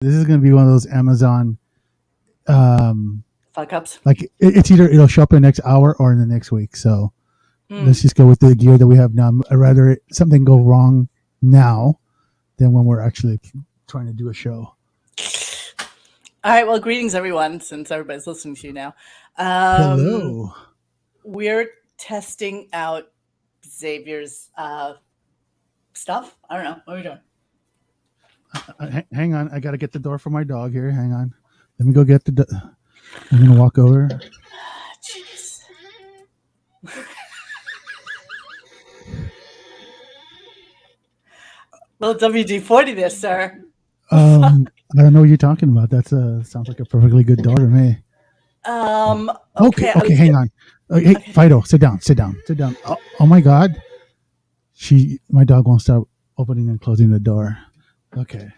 This is going to be one of those Amazon, um, Fuck ups. like it's either it'll show up in the next hour or in the next week. So let's Mm. just go with the gear that we have now. I'd rather something go wrong now than when we're actually trying to do a show. All right. Well, greetings, everyone, since everybody's listening to you now. Hello. We're testing out Xavier's stuff. I don't know. What are we doing? Hang on, I got to get the door for my dog here. Hang on, let me go get the. I'm gonna walk over. Jeez. Well, WD-40 there, sir. I don't know what you're talking about. That's sounds like a perfectly good door to me. Okay. Okay, hang on. Hey, Okay. Fido, sit down. Oh my God, my dog won't stop opening and closing the door. Okay.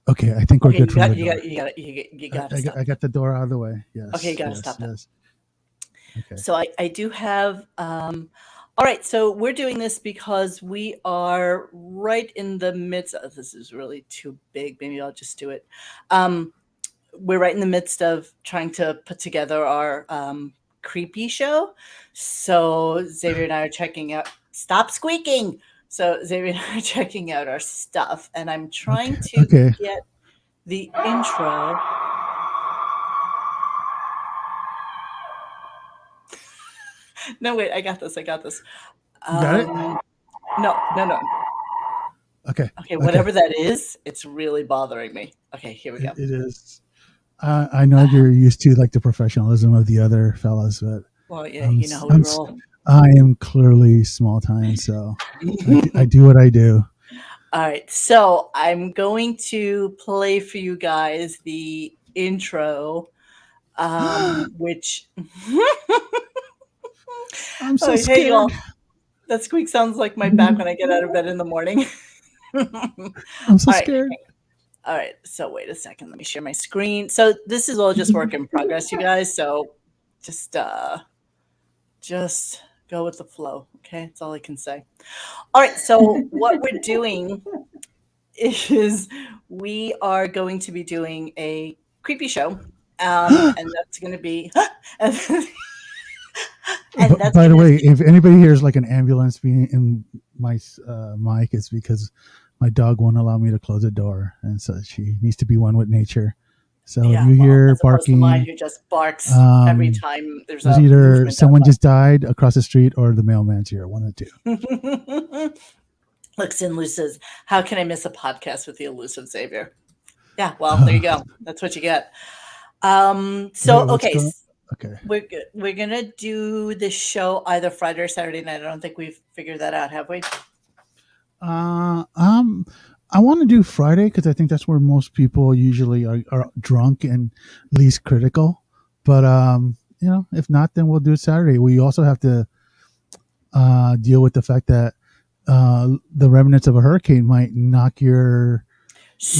I think we're Okay. good from the You door. got. You got to stop. I got the door out of the way. Yes. Okay. You got to stop that. Yes. Okay. So I do have. All right. So we're doing this because we are right in the midst. This is really too big. Maybe I'll just do it. We're right in the midst of trying to put together our creepy show. So Xavier and I are checking out. Stop squeaking. So Xavier and I are checking out our stuff, and I'm trying to Okay. get the intro. No, wait, I got this. You got it. No. Okay. Okay, whatever that is, it's really bothering me. Okay, here we go. It is. I know you're used to like the professionalism of the other fellas, but Well, yeah, you know how we roll. I am clearly small time, so I do what I do. All right, so I'm going to play for you guys the intro, which I'm so hey scared. y'all, that squeak sounds like my back when I get out of bed in the morning. I'm so All right. scared. All right, so wait a second. Let me share my screen. So this is all just work in progress, you guys. So just go with the flow. Okay, that's all I can say. All right, so what we're doing is we are going to be doing a creepy show, and that's going to be. And that's By the going to way, be. if anybody hears like an ambulance being in my mic, it's because my dog won't allow me to close the door, and so she needs to be one with nature. So if Yeah, you well, hear as opposed to mine, barking, who just barks every time there's there's a either movement someone outside. just died across the street or the mailman's here. One of the two. Looks and Luces. How can I miss a podcast with the elusive Xavier? Yeah, well, there you go. That's what you get. So Wait, what's okay, going? Okay. we're gonna do this show either Friday or Saturday night. I don't think we've figured that out, have we? Uh, um, I want to do Friday because I think that's where most people usually are drunk and least critical. But if not, then we'll do it Saturday. We also have to deal with the fact that the remnants of a hurricane might knock your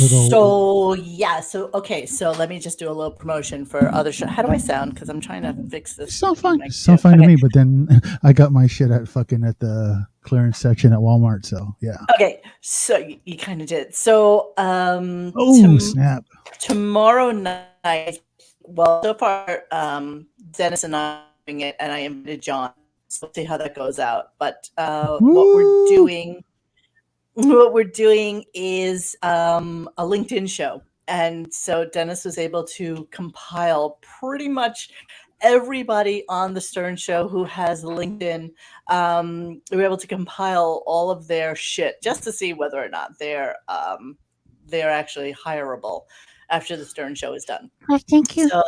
little. So yeah, so okay, so let me just do a little promotion for other show. How do I sound? Because I'm trying to fix this Sound fucking fine. mic too. Sound fine to Okay. me. But then I got my shit at the clearance section at Walmart. So yeah. Okay, so you kind of did. So Oh snap! tomorrow night, well, so far, Dennis and I are doing it, and I invited John. So we'll see how that goes out. But Woo! what we're doing is a LinkedIn show. And so Dennis was able to compile pretty much everybody on the Stern Show who has LinkedIn. We were able to compile all of their shit just to see whether or not they're actually hireable after the Stern Show is done. Oh, thank you. So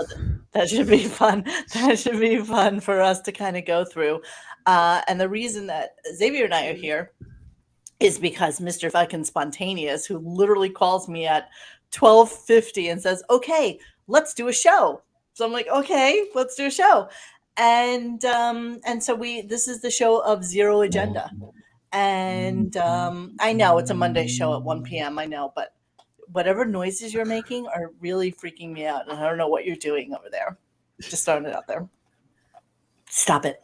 that should be fun. That should be fun for us to kind of go through. And the reason that Xavier and I are here is because Mr. Fucking Spontaneous, who literally calls me at 12:50 and says, "Okay, let's do a show." So I'm like, "Okay, let's do a show." And so this is the show of Zero Agenda. And I know it's a Monday show at 1 p.m. I know, but whatever noises you're making are really freaking me out. And I don't know what you're doing over there. Just throwing it out there. Stop it.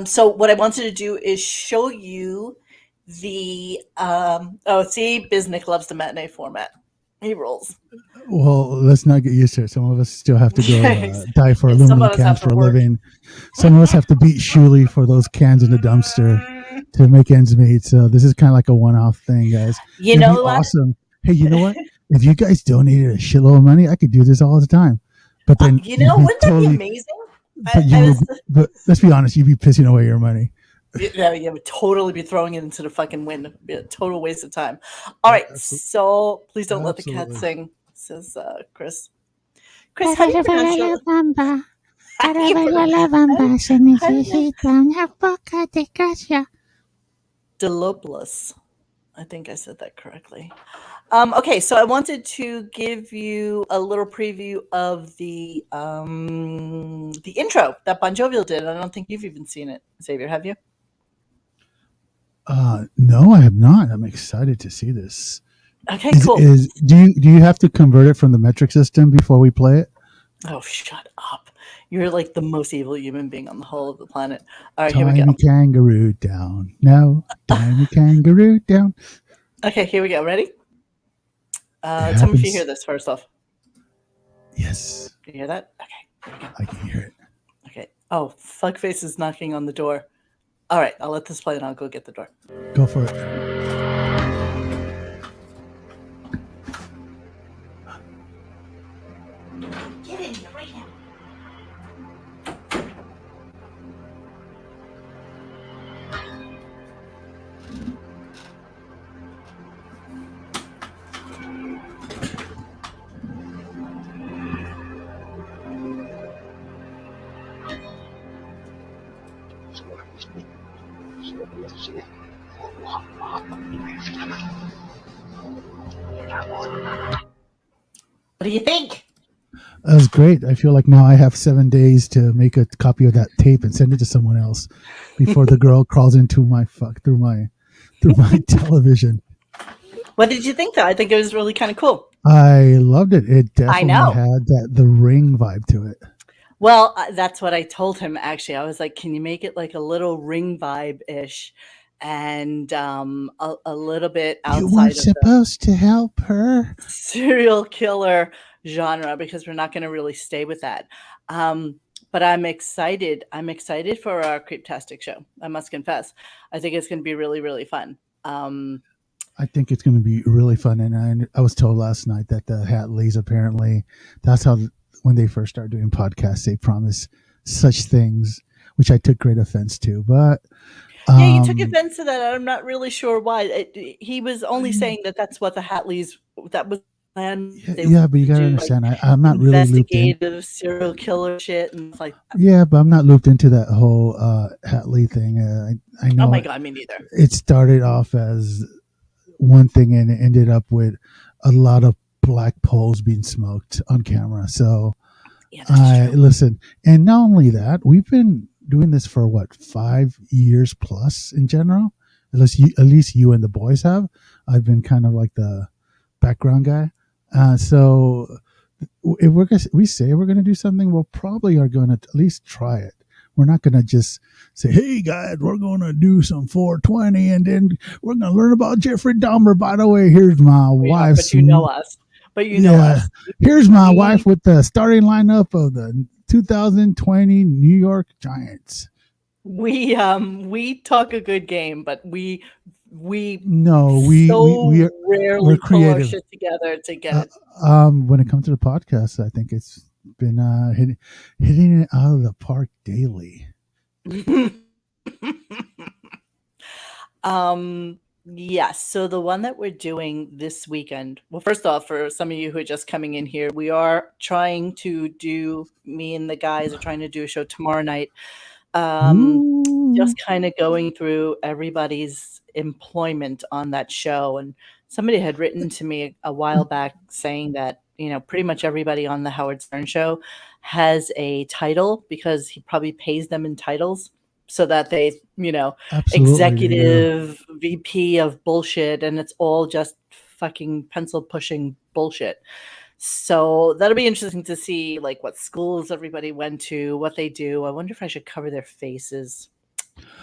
So what I wanted to do is show you See, Biznick loves the matinee format. He rules. Well, let's not get used to it. Some of us still have to go die for Some aluminum of us cans have to for a work. living. Some of us have to beat Shuley for those cans in the dumpster to make ends meet. So this is kind of like a one-off thing, guys. You It'd be know what? awesome. Hey, you know what? If you guys donated a shitload of money, I could do this all the time. But then you'd be Wouldn't that be totally. amazing? But you I would. was But let's be honest, you'd be pissing away your money. Yeah, you would totally be throwing it into the fucking wind. It'd be a total waste of time. All right, so please don't let the cat Absolutely. sing, says Chris. Chris, how do you pronounce your how do you pronounce how do you, Delopoulos. I think I said that correctly. Okay, so I wanted to give you a little preview of the intro that Bon Jovial did. I don't think you've even seen it, Xavier. Have you? No, I have not. I'm excited to see this. Okay, cool. Do you have to convert it from the metric system before we play it? Oh, shut up. You're like the most evil human being on the whole of the planet. All right, here we Tie go. me kangaroo down. No, tie me kangaroo down. Okay, here we go. Ready? Tell me if you hear this first off. Yes. Can you hear that? Okay, here we go. I can hear it. Okay. Oh, fuckface is knocking on the door. All right, I'll let this play and I'll go get the door. Go for it. Get in here right now. What do you think? That was great. I feel like now I have 7 days to make a copy of that tape and send it to someone else before the girl crawls into my through my television. What did you think, though? I think it was really kind of cool. I loved it. It definitely had the Ring vibe to it. Well, that's what I told him, actually. I was like, can you make it like a little Ring vibe-ish and a little bit outside You weren't supposed to help her. Serial killer genre, because we're not going to really stay with that. But I'm excited. I'm excited for our Creeptastic show. I must confess. I think it's going to be really, really fun. I think it's going to be really fun. And I was told last night that the Hatleys, apparently, that's how, when they first started doing podcasts, they promise such things, which I took great offense to. But yeah, you took offense to that. I'm not really sure why. He was only saying that that's what the Hatleys, that was plan. Yeah, but you got to understand, I'm not really looped in. Investigative serial killer shit and stuff like that. Yeah, but I'm not looped into that whole Hatley thing. I know. Oh my God, me neither. It started off as one thing and it ended up with a lot of black poles being smoked on camera. So listen, and not only that, we've been doing this for what, 5 years plus in general. At least you and the boys have. I've been kind of like the background guy. So if we say we're going to do something, we'll probably are going to at least try it. We're not going to just say, hey, guys, we're going to do some 420 and then we're going to learn about Jeffrey Dahmer. By the way, here's my wife. But you know us. But you know us. Here's my wife with the starting lineup of the 2020 New York Giants. We talk a good game, but we rarely pull our shit together to get it. When it comes to the podcast, I think it's been hitting it out of the park daily. Yes. So the one that we're doing this weekend, well, first off, for some of you who are just coming in here, me and the guys are trying to do a show tomorrow night. Just kind of going through everybody's employment on that show. And somebody had written to me a while back saying that, pretty much everybody on the Howard Stern show has a title because he probably pays them in titles so that they, executive VP of bullshit, and it's all just fucking pencil pushing bullshit. So that'll be interesting to see, like, what schools everybody went to, what they do. I wonder if I should cover their faces.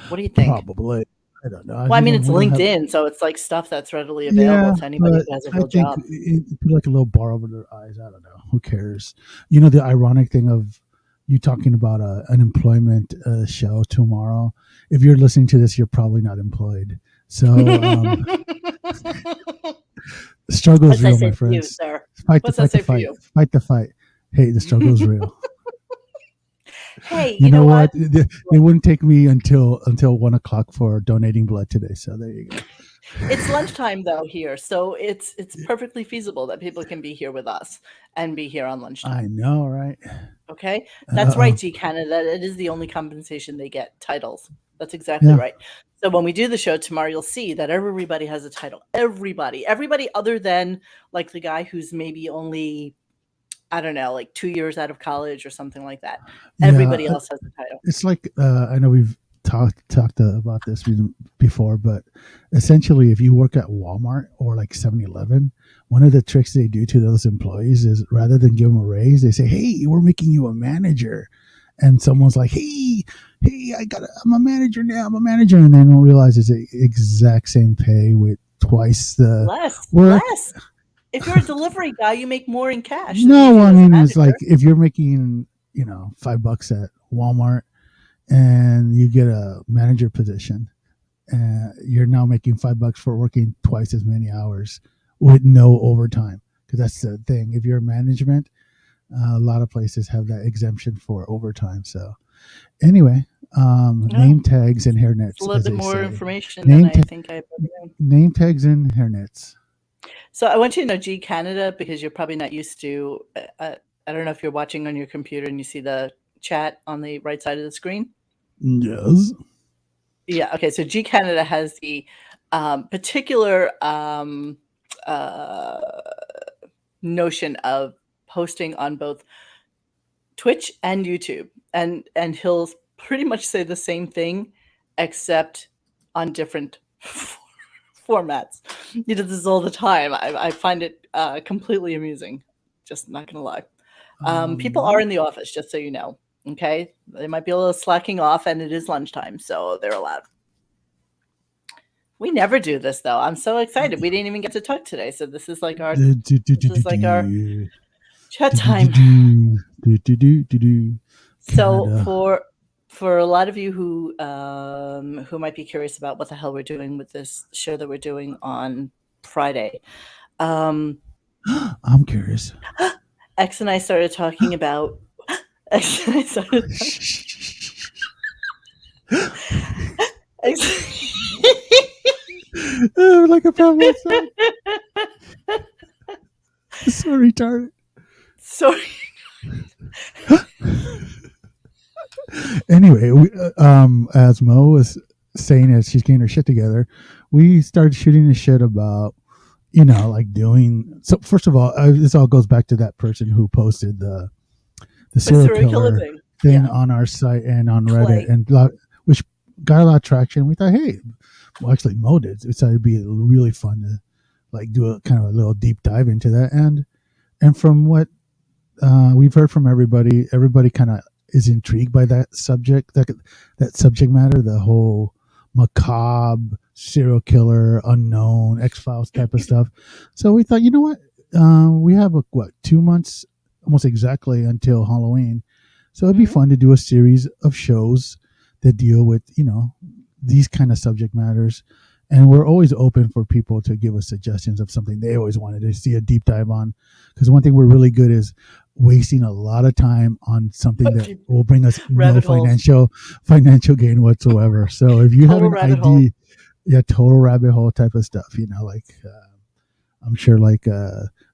What do you think? Probably. I don't know. Well, I mean, it's We don't have. LinkedIn, so it's like stuff that's readily available Yeah, to anybody but who has a I real think job. put like a little bar over their eyes. I don't know. Who cares? The ironic thing of you talking about an employment show tomorrow. If you're listening to this, you're probably not employed. So the struggle is What's that real, say my for you, friends. sir? Fight What's that the say for fight. you? Fight the fight. Hey, the struggle is real. Hey, You you know know what? what? They wouldn't take me until 1 o'clock for donating blood today. So there you go. It's lunchtime though here, so it's perfectly feasible that people can be here with us and be here on I lunchtime. know, right? Okay? That's right, Uh, G Canada. It is the only compensation they get, titles. That's exactly yeah, right. So when we do the show tomorrow, you'll see that everybody has a title. Everybody other than like the guy who's maybe only, I don't know, like 2 years out of college or something like that. yeah. Everybody else has a title. It's like I know we've talked about this before, but essentially, if you work at Walmart or like 7-Eleven, one of the tricks they do to those employees is rather than give them a raise, they say, "Hey, we're making you a manager," and someone's like, "Hey, I'm a manager now. I'm a manager," and they don't realize it's the exact same pay with twice the Less, work. less. If you're a delivery guy, you make more in cash than you No, do I as a mean it's like manager. if you're making $5 at Walmart and you get a manager position, you're now making $5 for working twice as many hours with no overtime. Because that's the thing. If you're management, a lot of places have that exemption for overtime. So anyway, Oh, name tags and it's a hairnets, little as bit they more say. information than Name I ta- think I've ever known. name tags and hairnets. So I want you to know G Canada because you're probably not used to. I don't know if you're watching on your computer and you see the chat on the right side of the screen. Yes. Yeah. Okay. So G Canada has the particular uh, notion of posting on both Twitch and YouTube, and he'll pretty much say the same thing, except on different formats. He does this all the time. I find it completely amusing. Just not gonna lie. People are Um, in the office, just so you know. Okay, they might be a little slacking off, and it is lunchtime, so they're allowed. We never do this though. I'm so excited. We didn't even get to talk today, so do, do, do, do, this do, is like our do. chat Do, do, do, time. do. Do, do, do, do, do. So Canada. for a lot of you who might be curious about what the hell we're doing with this show that we're doing on Friday, um, I'm curious. X and I started talking about X and I started X, Like a Pavlov song. So retarded. sorry. Anyway, as Mo was saying as she's getting her shit together, we started shooting the shit about like doing. So first of all, this all goes back to that person who posted the The serial serial killer killer thing. thing Yeah. on our site and on Reddit, Clay. and which got a lot of traction. We thought, hey, well, actually, Mo did. We thought it'd be really fun to like do a kind of a little deep dive into that, and from what we've heard from everybody kind of is intrigued by that subject matter, the whole macabre serial killer, unknown X Files type of stuff. So we thought, you know what, we have 2 months almost exactly until Halloween, so it'd be Mhm. fun to do a series of shows that deal with these kind of subject matters. And we're always open for people to give us suggestions of something they always wanted to see a deep dive on, because one thing we're really good is wasting a lot of time on something that will bring us no Rabbit holes. financial gain whatsoever. So if you have Total an rabbit hole. idea, yeah, total rabbit hole type of stuff, like I'm sure like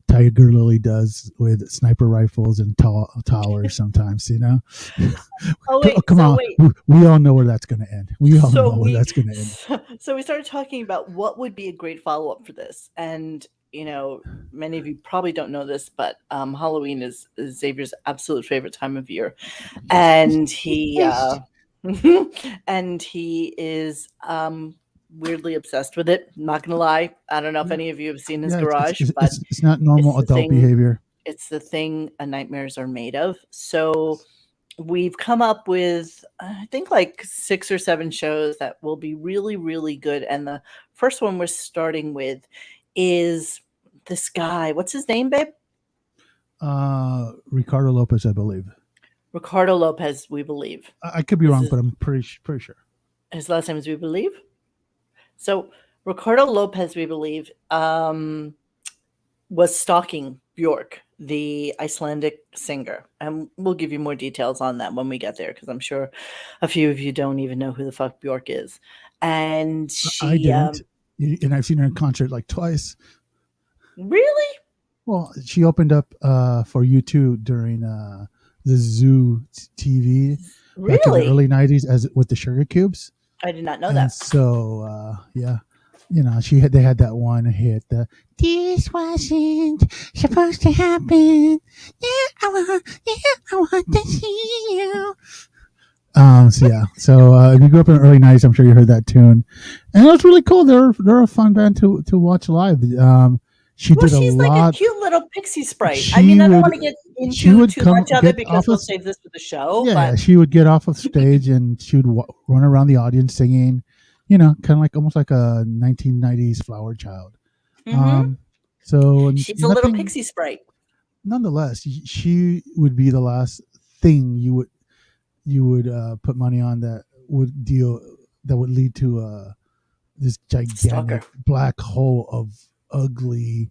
Tiger Lily does with sniper rifles and towers sometimes, Oh Oh, wait, come so on, wait. we all know where that's going to end. We all So know where we that's going to end. so we started talking about what would be a great follow-up for this. And many of you probably don't know this, but Halloween is Xavier's absolute favorite time of year. And he and he is weirdly obsessed with it. I'm not gonna lie. I don't know if Yeah, any of you have seen his yeah, garage, but it's not normal it's the adult thing behavior. it's the thing nightmares are made of. So we've come up with, I think, like 6 or 7 shows that will be really, really good. And the first one we're starting with is this guy. What's his name, babe? Ricardo Lopez, I believe. Ricardo Lopez, we believe. I could be This wrong, is but I'm pretty sure. his last name is we believe. So Ricardo Lopez, we believe, was stalking Bjork, the Icelandic singer. And we'll give you more details on that when we get there, because I'm sure a few of you don't even know who the fuck Bjork is. And I she, didn't, and I've seen her in concert like twice. really? Well, she opened up for U2 during the Zoo TV back in the Really? early '90s as with the Sugar Cubes, I did not know and that. so yeah, they had that one hit, the "This wasn't supposed to happen." Yeah, I want to see you. So yeah, so if you grew up in the early '90s, I'm sure you heard that tune, and it was really cool. They're a fun band to watch live. She Well, did a she's like a lot. cute little pixie sprite. I She mean, I don't would want to get she into would too much come of it get because off we'll of save this for the show, yeah, but she would get off of stage and she would run around the audience singing, kind of like almost like a 1990s flower child. mhm, Um, so she's a little nothing. pixie sprite. Nonetheless, she would be the last thing you would put money on that would lead to this Stalker. gigantic black hole of ugly,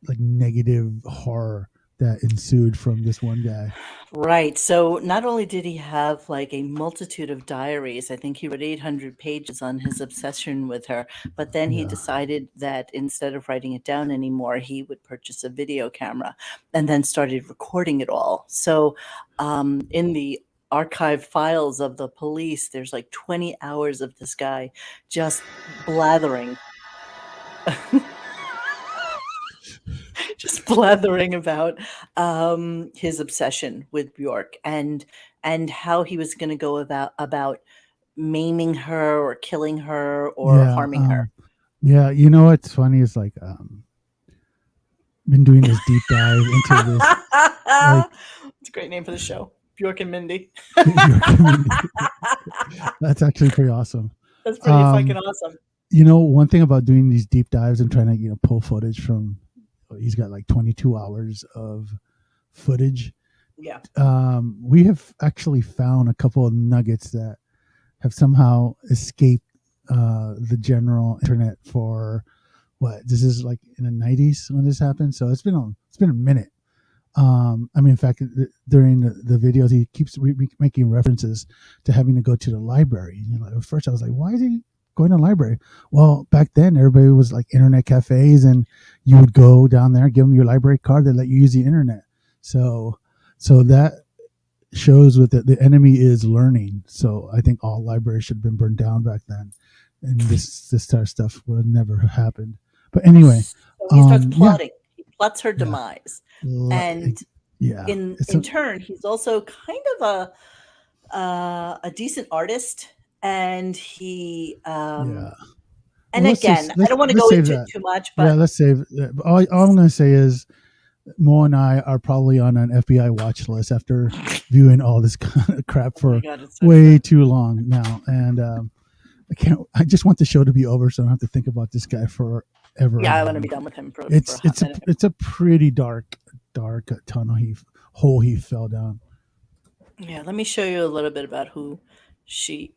like negative horror that ensued from this one guy. Right. So not only did he have like a multitude of diaries, I think he wrote 800 pages on his obsession with her, but then he Yeah, decided that instead of writing it down anymore, he would purchase a video camera and then started recording it all. So in the archive files of the police, there's like 20 hours of this guy just blathering, just blathering about his obsession with Bjork and how he was going to go about maiming her or killing her or yeah, harming her. yeah. You know what's funny is like been doing this deep dive into this, like It's a great name for the show, Bjork and Mindy. your community. That's actually pretty awesome. That's pretty fucking Um, awesome. one thing about doing these deep dives and trying to pull footage from, he's got like 22 hours of footage. Yeah. We have actually found a couple of nuggets that have somehow escaped the general internet for what this is like in the '90s when this happened. So it's been a minute. I mean, in fact, during the videos, he keeps making references to having to go to the library. At first I was like, why is he going to the library? Well, back then everybody was like internet cafes, and you would go down there, give them your library card, they let you use the internet. So, so that shows what the enemy is learning. So I think all libraries should have been burned down back then, and this type of stuff would have never happened. But anyway, So he starts yeah, plotting. He plots her yeah, demise. And yeah. It's in turn, he's also kind of a decent artist, and he yeah. and Well, again, I don't want to let's go save into it that. too much, Yeah, but let's save. All I'm going to say is Mo and I are probably on an FBI watch list after viewing all this kind of crap oh my for god, it's so way true. too long now, and I can't. I just want the show to be over so I don't have to think about this guy forever Yeah, I want to be again. done with him for a It's hot it's a minute. it's a pretty dark tunnel hole he fell down. Yeah, let me show you a little bit about who she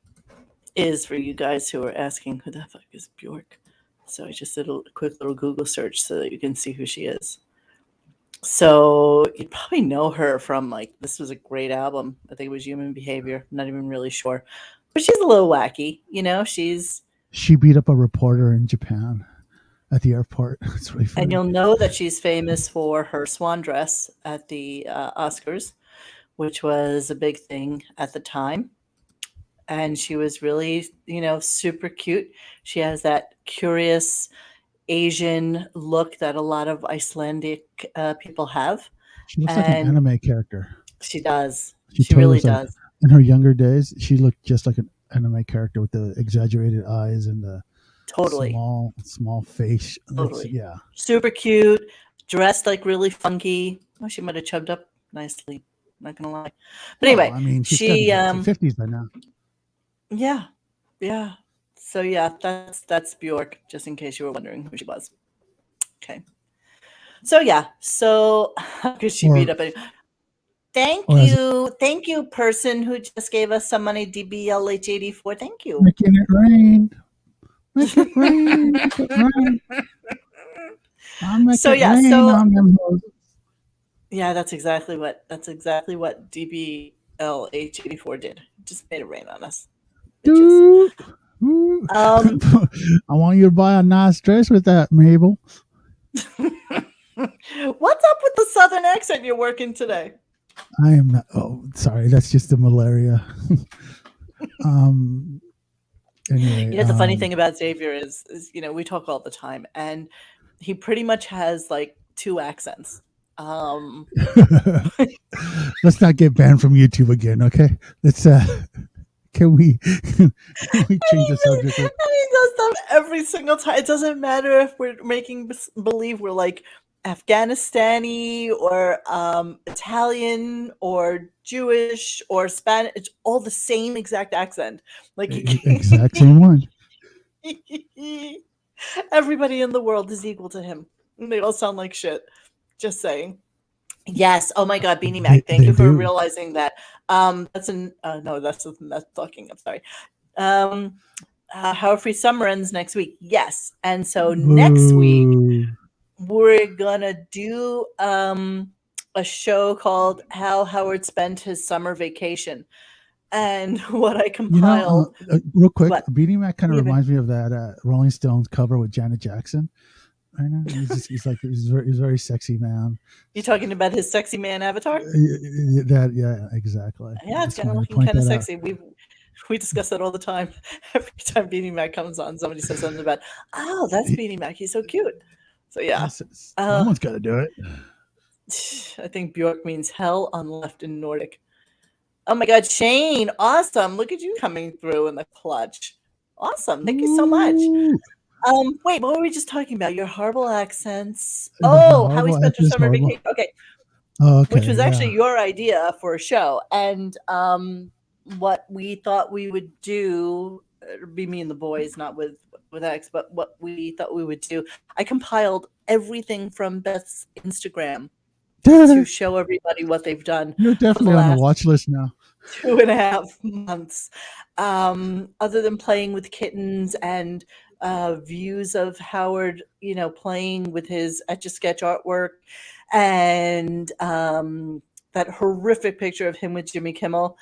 is for you guys who are asking who the fuck is Bjork. So I just did a quick little Google search so that you can see who she is. So you probably know her from like this was a great album. I think it was Human Behavior. I'm not even really sure, but she's a little wacky. She's She beat up a reporter in Japan at the airport. It's really and funny. you'll know that she's famous for her swan dress at the Oscars, which was a big thing at the time. And she was really, super cute. She has that curious Asian look that a lot of Icelandic people have, She looks like an and anime character. she does. She She totally really looks like, does. in her younger days, she looked just like an anime character with the exaggerated eyes and the Totally, small face. It's totally. yeah. Super cute, dressed like really funky. Oh, she might have chubbed up nicely. Not gonna lie. But Well, anyway, I mean, she's got to she be into 50s by now. yeah, yeah. So yeah, that's Bjork, just in case you were wondering who she was. Okay. So yeah, so how could she beat Or, up any or as thank you, person who just gave us some money, DBLH84. Thank you. making it rain, make it rain, make it rain. I'll make So it yeah, rain so on them hoes. yeah, that's exactly what DBLH84 did. Just made it rain on us, bitches. Dude. Ooh. Um, I want you to buy a nice dress with that, Mabel. what's up with the southern accent you're working today? I am not. Oh, sorry. That's just the malaria. um. Anyway. The funny thing about Xavier is we talk all the time, and he pretty much has like two accents. Um, Let's not get banned from YouTube again, okay? Let's. Can we? Can we change the subject? He does stuff every single time. It doesn't matter if we're making believe we're like Afghanistani or Italian or Jewish or Spanish. It's all the same exact accent. Like Exact same one. everybody in the world is equal to him. They all sound like shit. Just saying. Yes. Oh my God, Beanie Mac. Thank They you for do. realizing that. That's no, that's talking. I'm sorry. How Free Summer ends next week. Yes. And so next week Boo. we're gonna do a show called How Howard Spent His Summer Vacation. And what I compiled. Real quick, What? Beanie Mac kind of Yeah, reminds me of that Rolling Stones cover with Janet Jackson. Right now, he's very sexy man. you talking about his sexy man avatar? Yeah, exactly. I Yeah, it's just kind of wanted to looking point kind of that out. sexy. We discuss that all the time. Every time Beanie Mac comes on, somebody says something about, oh, that's He- Beanie Mac. He's so cute. So yeah. Uh, Someone's got to do it. I think Bjork means hell on left in Nordic. Oh my God, Shane, awesome. Look at you coming through in the clutch. Awesome. Thank you so much. Ooh, Wait, what were we just talking about? Your horrible accents. my Oh, how he horrible spent her accent is summer horrible. vacation. Okay. Oh, Which okay, was actually yeah. your idea for a show. And what we thought we would do, be me and the boys, not with X, but what we thought we would do. I compiled everything from Beth's Instagram to show everybody what they've done You're for the definitely on the last watch list now. 2.5 months. Other than playing with kittens and views of Howard, playing with his Etch-a-Sketch artwork, and that horrific picture of him with Jimmy Kimmel,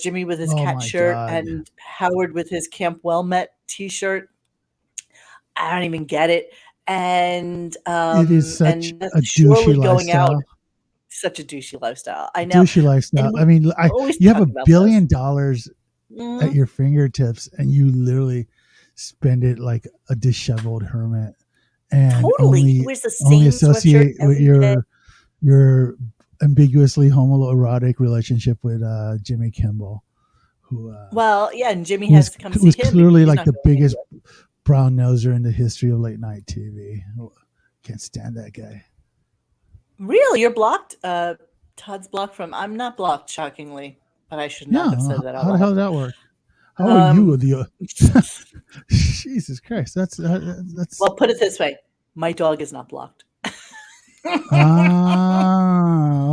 Jimmy with his Oh cat my shirt god, and Howard with his Camp Well Met t-shirt. I don't even get it. And it is such and that's a douchey surely going out. lifestyle. Such a douchey lifestyle. I know. Douchey lifestyle. And I we mean, always you have talk $1 about this. billion at your fingertips, and you literally spend it like a disheveled hermit, and Totally. He wears the only same sweatshirt associate with every day. your ambiguously homoerotic relationship with Jimmy Kimmel, who Well, yeah, and Jimmy who has to come see was him because clearly he's like not the going biggest anywhere. brown noser in the history of late night TV. Can't stand that guy. Really? You're blocked? Todd's blocked from. I'm not blocked, shockingly, but I should not have Yeah, said that out how the hell loud. does that work? How are you Um, the? Jesus Christ, that's well, put it this way: my dog is not blocked.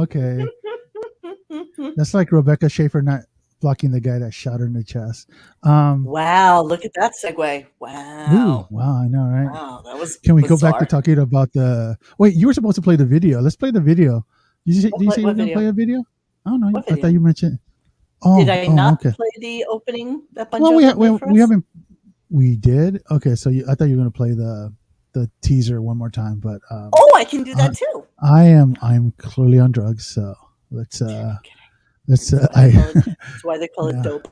okay. That's like Rebecca Schaefer not blocking the guy that shot her in the chest. Wow! Look at that segue. Ooh, Wow! wow, I know, right? Wow! That was Can we go back to bizarre. talking about the? Wait, you were supposed to play the video. Let's play the video. Did you say you were What going to video? play a video? I don't know. What I thought video? you mentioned. Did Oh, I oh, not okay. play the opening that Bon Well, Jovi played for we us? haven't. We did. Okay, so I thought you were going to play the teaser one more time, but Oh, I can do that too. I'm clearly on drugs, so let's I'm kidding. let's That's why they call it yeah, dope.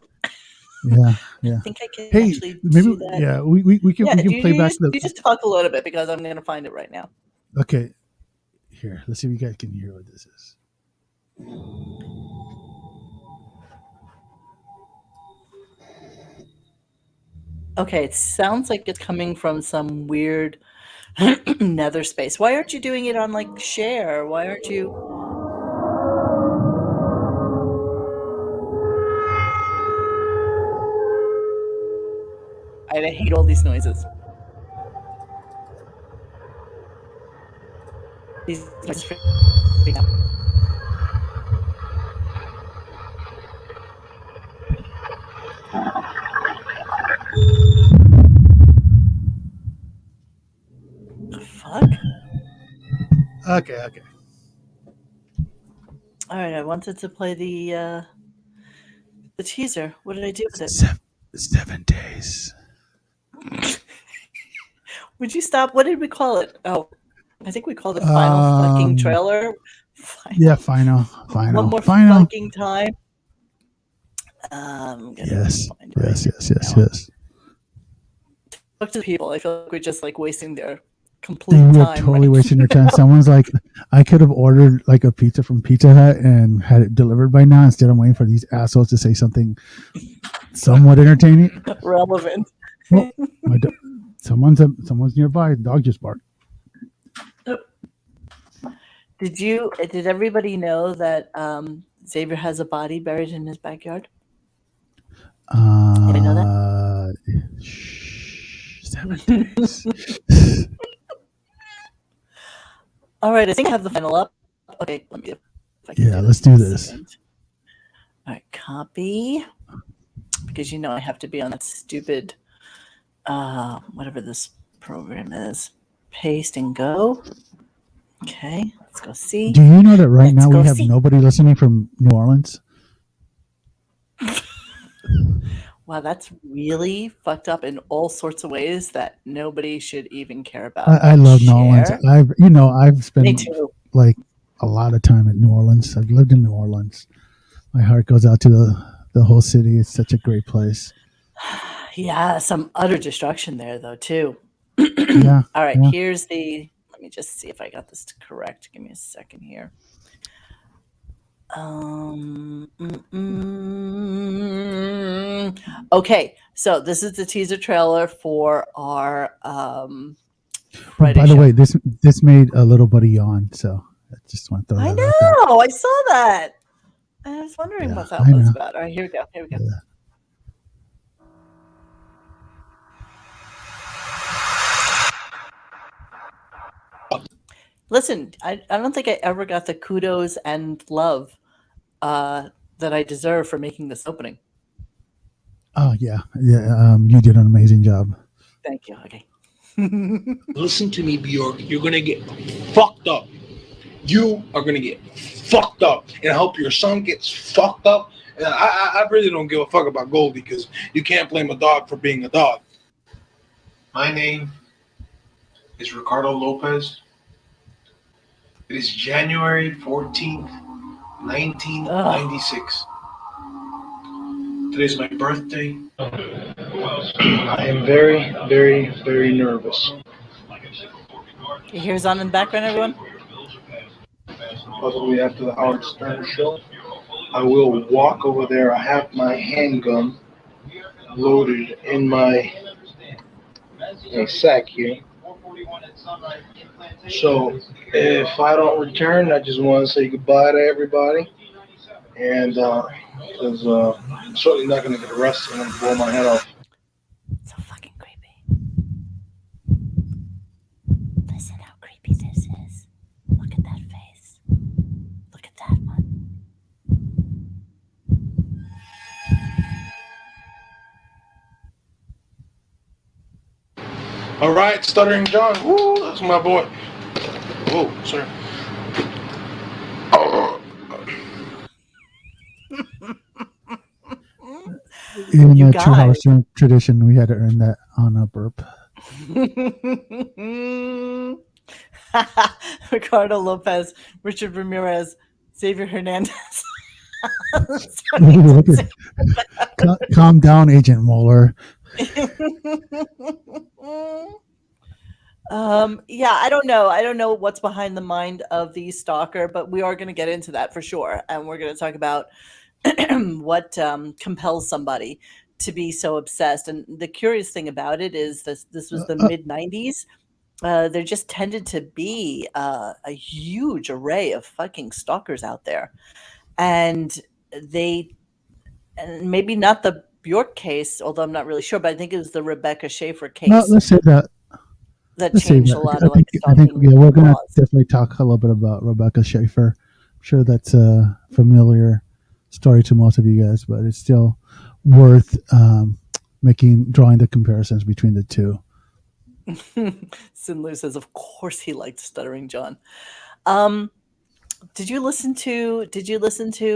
yeah, I yeah. think I can Hey, actually maybe do that. yeah, we Yeah, can play back the. you just talk a little bit because I'm going to find it right now. Okay, here. Let's see if you guys can hear what this is. Okay, it sounds like it's coming from some weird nether space. Why aren't you doing it on like share? Why aren't you? I hate all these noises. These noises freak me out. The fuck? Okay. All right, I wanted to play the teaser. What did I do with it? 7 days. Would you stop? What did we call it? Oh, I think we called it final fucking Um, trailer. yeah, Final. final, One more final. fucking time. I'm gonna Yes, find it right yes, here yes, yes, now. yes. Talk to the people. I feel like we're just like wasting their complete You are time totally right wasting your time. Someone's like, I could have ordered like a pizza from Pizza Hut and had it delivered by now. Instead, I'm waiting for these assholes to say something somewhat entertaining. relevant. Oh, someone's nearby. The dog just barked. Did everybody know that Xavier has a body buried in his backyard? Did I know that? 7 days. All right, I think I have the final up. Okay, let me see if I can Yeah, do let's this in do a this. second. All right, copy. Because I have to be on that stupid whatever this program is. Paste and go. Okay, let's go see. Do you know that right Let's now we go have see. nobody listening from New Orleans? Wow, that's really fucked up in all sorts of ways that nobody should even care about. I love New Orleans. Share. I've Me spent too. like a lot of time in New Orleans. I've lived in New Orleans. My heart goes out to the whole city. It's such a great place. Yeah, some utter destruction there though too. Yeah, All right, yeah. here's the. Let me just see if I got this correct. Give me a second here. Okay, so this is the teaser trailer for our Friday By the show. way, this made a little buddy yawn. So I just want to throw I that out there. know. I saw that. I was wondering Yeah, what that I was know. about. All right, here we go. Here we go. Yeah. Listen, I don't think I ever got the kudos and love that I deserve for making this opening. Oh yeah. You did an amazing job. Thank you. Okay. Listen to me, Bjork. You're gonna get fucked up. You are gonna get fucked up, and I hope your son gets fucked up. And I really don't give a fuck about Goldie because you can't blame a dog for being a dog. My name is Ricardo Lopez. It is January 14th, 1996. Today's my birthday. I am very, very, very nervous. You hear on in the background, everyone? Possibly after the Howard Stern show, I will walk over there. I have my handgun loaded in my sack here. So if I don't return, I just want to say goodbye to everybody. And because I'm certainly not going to get arrested. I'm going to blow my head off. So fucking creepy. Listen how creepy this is. Look at that face. Look at that one. All right, Stuttering John. Woo, that's my boy. Whoa, sorry. In You a true Howard guys. Stern tradition, we had to earn that on a burp. Ricardo Lopez, Richard Ramirez, Xavier Hernandez. Calm down, Agent Mueller. Yeah, I don't know. I don't know what's behind the mind of the stalker, but we are going to get into that for sure. And we're going to talk about what compels somebody to be so obsessed. And the curious thing about it is this was the mid 90s. There just tended to be a huge array of fucking stalkers out there. And maybe not the Bjork case, although I'm not really sure, but I think it was the Rebecca Schaefer Well, case let's say that. that Let's say changed a that. lot of like I think stalking yeah, we're gonna laws. definitely talk a little bit about Rebecca Schaefer. I'm sure that's a familiar story to most of you guys, but it's still worth drawing the comparisons between the two. Sinlu says, "Of course he liked Stuttering John." Um, Did you listen to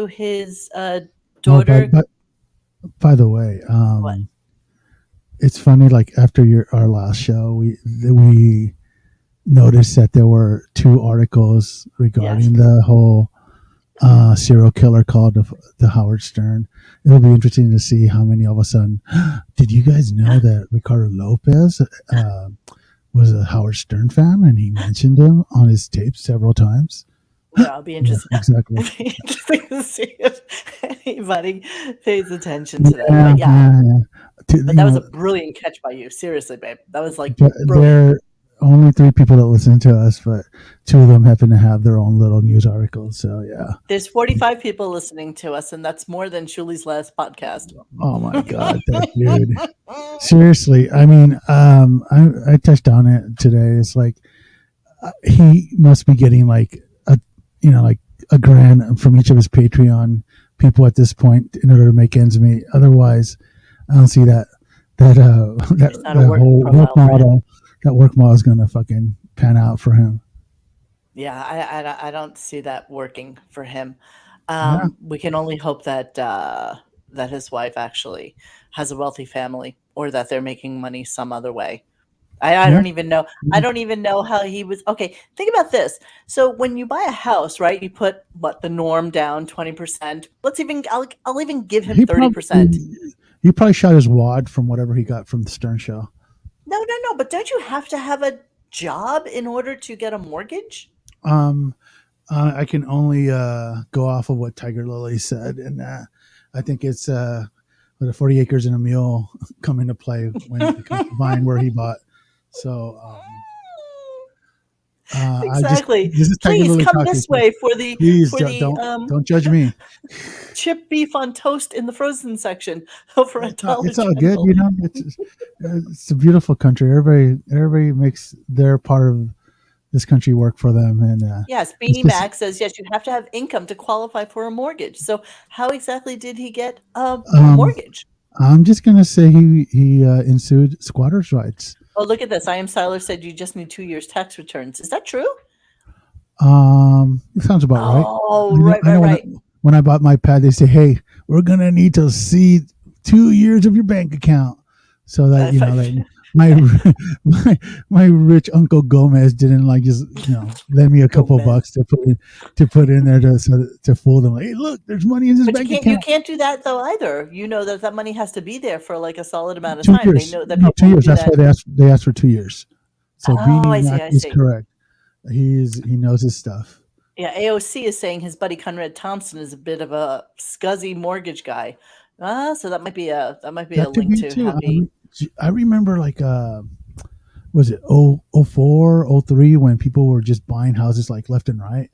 his Oh, daughter? but by the way, What? it's funny. Like after our last show, we noticed that there were two articles Yes. regarding the whole serial killer called the Howard Stern. It'll be interesting to see how many of a sudden. Did you guys know that Ricardo Lopez was a Howard Stern fan, and he mentioned him on his tapes several times? Yeah, I'll be Yeah, interested. exactly. It'll be interesting to see if anybody pays attention to that. Yeah, But yeah, yeah, yeah. but that was a brilliant catch by you. Seriously, babe. That was like brilliant. There are only three people that listen to us, but two of them happen to have their own little news articles. So yeah. There's 45 people listening to us, and that's more than Shuli's last podcast. Oh my god, that dude. Seriously, I mean, I touched on it today. It's like he must be getting like like a grand from each of his Patreon people at this point in order to make ends meet. Otherwise, I don't see that It's not a that working whole work profile for him. model is going to fucking pan out for him. Yeah, I don't see that working for him. Yeah. We can only hope that that his wife actually has a wealthy family, or that they're making money some other way. I Yeah. don't even know. I don't even know how he was. Okay, think about this. So when you buy a house, right? You put the norm down 20%. Let's even. I'll even give him 30%. He probably shot his wad from whatever he got from the Stern show. No. But don't you have to have a job in order to get a mortgage? I can only go off of what Tiger Lily said, and I think it's with the 40 acres and a mule come into play when it comes to buying where he bought. So exactly. This is Tiger Please Lily come talking. this way for the Please don't judge me. chip beef on toast in the frozen section over at Dollar It's all General. good, you know. It's a beautiful country. Everybody makes their part of this country work for them, and yes, Beanie Mac says yes. You have to have income to qualify for a mortgage. So how exactly did he get a mortgage? I'm just gonna say he ensued squatters' rights. Oh, look at this. I Am Siler said you just need 2 years tax returns. Is that true? It sounds about right. Oh, right. When I bought my pad, they say, "Hey, we're gonna need to see 2 years of your bank account," so that like my rich Uncle Gomez didn't like just lend me a couple bucks to put in there to fool them. Like, hey, look, there's money in this bank account. You can't do that though either. You know that money has to be there for like a solid amount of 2 time. years. They know that 2 years. That's why they asked for 2 years. So Beanie Mac is correct. He knows his stuff. Yeah, AOC is saying his buddy Conrad Thompson is a bit of a scuzzy mortgage guy. So that might be a link to how he. I remember like was it 04, 03 when people were just buying houses like left and right.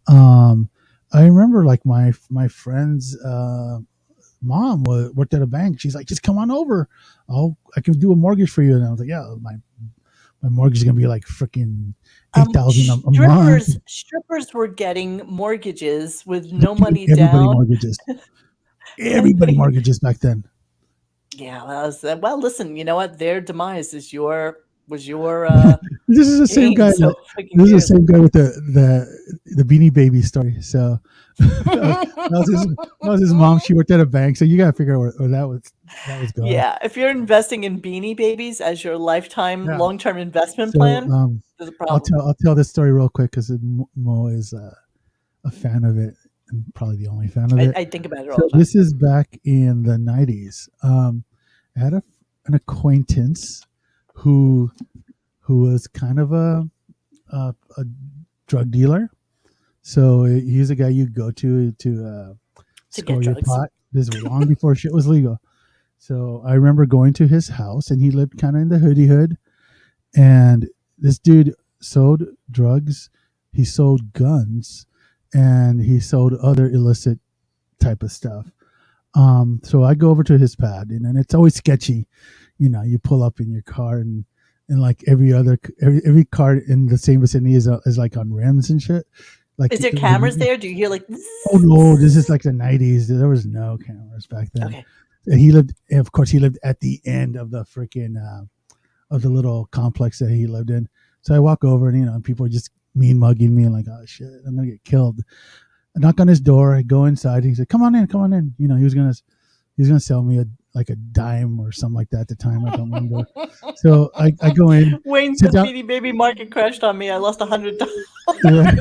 I remember like my friend's mom worked at a bank. She's like, just come on over. I can do a mortgage for you. And I was like, yeah, my mortgage is gonna be like freaking $8,000 a month. Strippers were getting mortgages with no money down. Mortgages. Everybody mortgages back then. Yeah, well, listen, you know what? Their demise was your. This is the same guy. This is the same guy with the Beanie Baby story. So that was his mom. She worked at a bank, so you gotta figure out where that was going. Yeah, if you're investing in Beanie Babies as your lifetime long-term investment plan, there's a problem. I'll tell this story real quick because Mo is a fan of it and probably the only fan of it. I think about it all the time. This is back in the 90s. I had an acquaintance who was kind of a drug dealer. So he's a guy you go to score your pot. This was long before shit was legal. So I remember going to his house, and he lived kind of in the hood. And this dude sold drugs, he sold guns, and he sold other illicit type of stuff. So I go over to his pad, and it's always sketchy. You pull up in your car, and like every car in the same vicinity is like on rims and shit. Like, Is there cameras there? Do you hear like? oh no, this is like the '90s. There was no cameras back then. Okay. And of course, he lived at the end of the freaking of the little complex that he lived in. So I walk over, and people are just mean mugging me, like, oh shit, I'm gonna get killed. I knock on his door. I go inside. He said, "Come on in, come on in." He was gonna sell me a dime or something like that at the time. I don't remember. So I go in. Wayne sit said, down. "Beanie Baby market crashed on me. I lost $100." Yeah.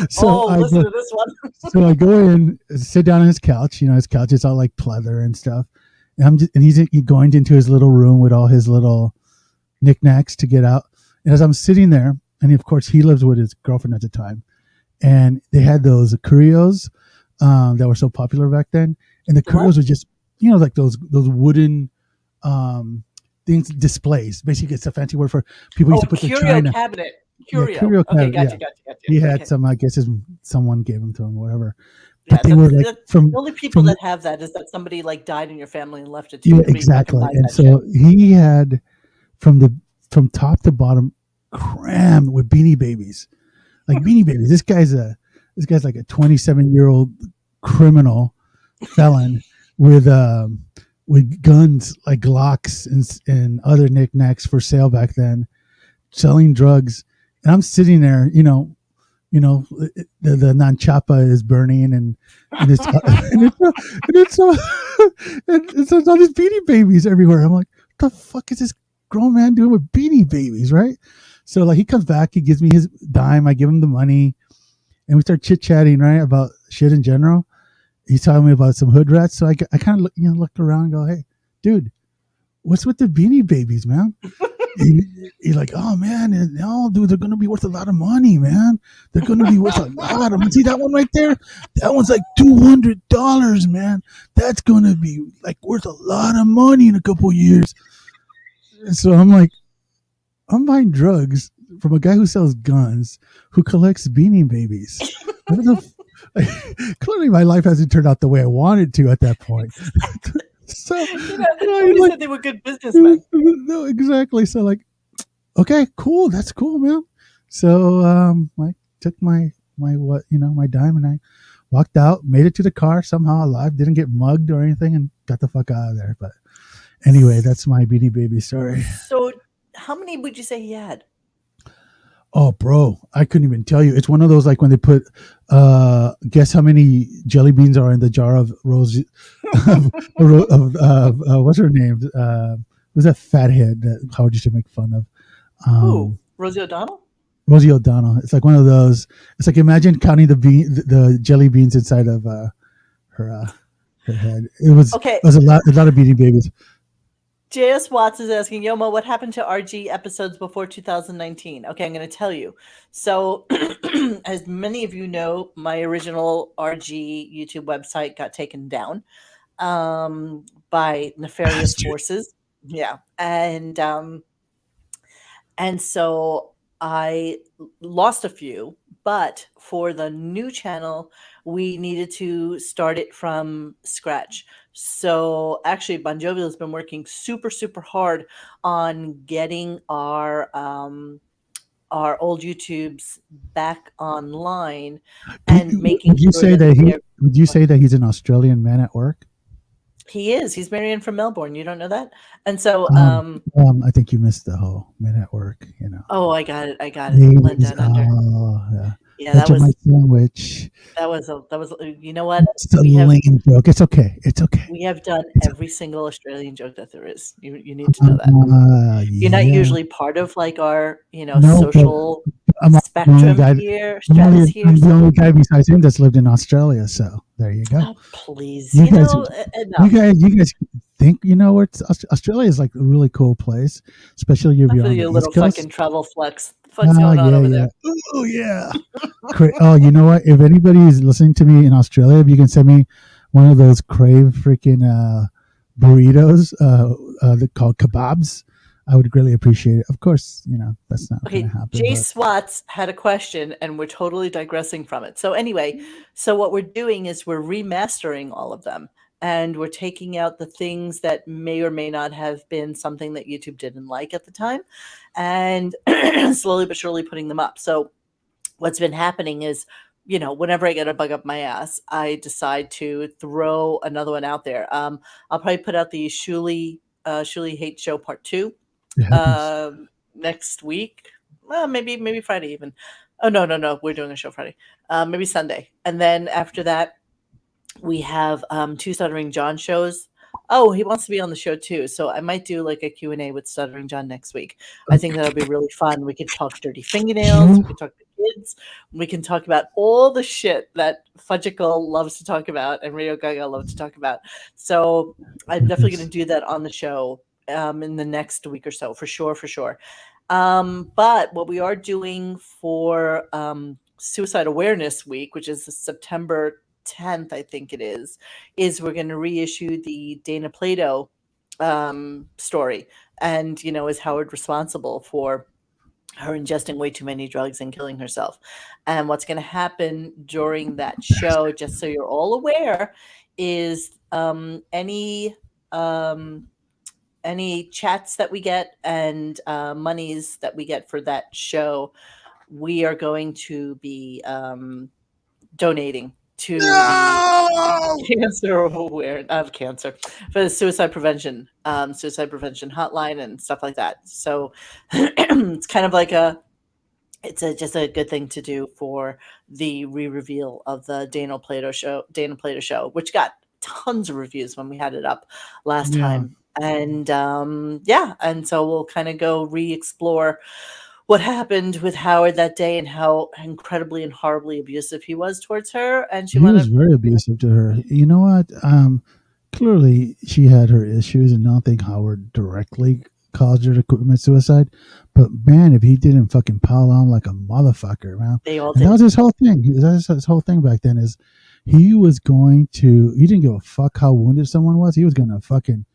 So listen to this one. So I go in, sit down on his couch. His couch is all like pleather and stuff. And he's going into his little room with all his little knickknacks to get out. And as I'm sitting there, and of course he lives with his girlfriend at the time, and they had those curios that were so popular back then. And the curios were just like those wooden things, displays. Basically, it's a fancy word for people used to put curio their china cabinet. Curio Okay, cabinet. gotcha. He had some. I guess someone gave them to him, whatever. Yeah, But they were like the only people that have that is that somebody like died in your family and left it to you. Yeah, exactly. And so he had from top to bottom crammed with Beanie Babies, like Beanie Babies. This guy's like a 27-year-old criminal felon with guns like Glocks and other knickknacks for sale back then, selling drugs. And I'm sitting there, the nanchapa is burning, and it's it's all these Beanie Babies everywhere. I'm like, what the fuck is this grown man doing with Beanie Babies, right? So like he comes back, he gives me his dime, I give him the money, and we start chit chatting, right, about shit in general. He's telling me about some hood rats, so I kind of looked around and go, hey, dude, what's with the Beanie Babies, man? He's like, oh man, no, dude, they're gonna be worth a lot of money, man. They're gonna be worth a lot of money. See that one right there? That one's like $200, man. That's gonna be like worth a lot of money in a couple of years. And so I'm like, I'm buying drugs from a guy who sells guns, who collects Beanie Babies. Clearly, my life hasn't turned out the way I wanted to at that point. So you said they were good businessmen. No, exactly. So like, okay, cool. That's cool, man. So I took my dime, and I walked out, made it to the car somehow alive, didn't get mugged or anything, and got the fuck out of there. But anyway, that's my Beanie Baby story. So how many would you say he had? Oh, bro, I couldn't even tell you. It's one of those like when they put, guess how many jelly beans are in the jar of Rose, what's her name? Was that fathead that Howard used to make fun of? Who? Rosie O'Donnell? Rosie O'Donnell. It's like one of those. It's like imagine counting the jelly beans inside of her head. It was okay. It was a lot of Beanie Babies. J.S. Watts is asking, Yoma, what happened to RG episodes before 2019? Okay, I'm going to tell you. So, as many of you know, my original RG YouTube website got taken down by nefarious forces. Yeah. And so I lost a few, but for the new channel, we needed to start it from scratch. So actually, Bon Jovi has been working super, super hard on getting our old YouTubes back online and making. Would you say that he's an Australian man at work? He is. He's Marion from Melbourne. You don't know that? And so I think you missed the whole men at work, Oh, I got it. Let down under. Yeah, that was my sandwich. That was you know what? It's a lame joke. It's okay. We have done every single Australian joke that there is. You need to know that. You're not usually part of like our social spectrum here. I'm the only guy besides him that's lived in Australia. So there you go. Oh, please, you guys think where Australia is like a really cool place, especially if you're on the little East Coast. Fucking travel flex. What's going on over there? Oh yeah. Oh, you know what? If anybody is listening to me in Australia, if you can send me one of those Crave freaking burritos, they're called kebabs, I would greatly appreciate it. Of course, that's not going to happen. Jay Swats had a question, and we're totally digressing from it. So anyway, what we're doing is we're remastering all of them. and we're taking out the things that may or may not have been something that YouTube didn't like at the time, and slowly but surely putting them up. So what's been happening is, whenever I get a bug up my ass, I decide to throw another one out there. I'll probably put out the Shuli Hate Show Part 2 It happens. next week. Well, maybe Friday even. Oh, no, we're doing a show Friday. Maybe Sunday. And then after that, we have 2 Stuttering John shows. Oh, he wants to be on the show too, so I might do like a Q&A with Stuttering John next week. I think that'll be really fun. We could talk dirty fingernails, we could talk to kids, we can talk about all the shit that Fudgicle loves to talk about and Radio Gaga love to talk about. So I'm definitely going to do that on the show in the next week or so, for sure. But what we are doing for Suicide Awareness Week, which is September 10th, I think it is we're going to reissue the Dana Plato story. And, is Howard responsible for her ingesting way too many drugs and killing herself? And what's going to happen during that show, just so you're all aware, is any chats that we get and monies that we get for that show, we are going to be donating to the cancer for the suicide prevention hotline and stuff like that. So it's kind of like just a good thing to do for the re-reveal of the Dana Plato show, which got tons of reviews when we had it up last time. And and so we'll kind of go re-explore what happened with Howard that day and how incredibly and horribly abusive he was towards her. And He was very abusive to her. You know what? Clearly she had her issues, and I don't think Howard directly caused her to commit suicide. But man, if he didn't fucking pile on like a motherfucker, man. They all and did. that was his whole thing. That was his whole thing back then is he didn't give a fuck how wounded someone was. He was going to fucking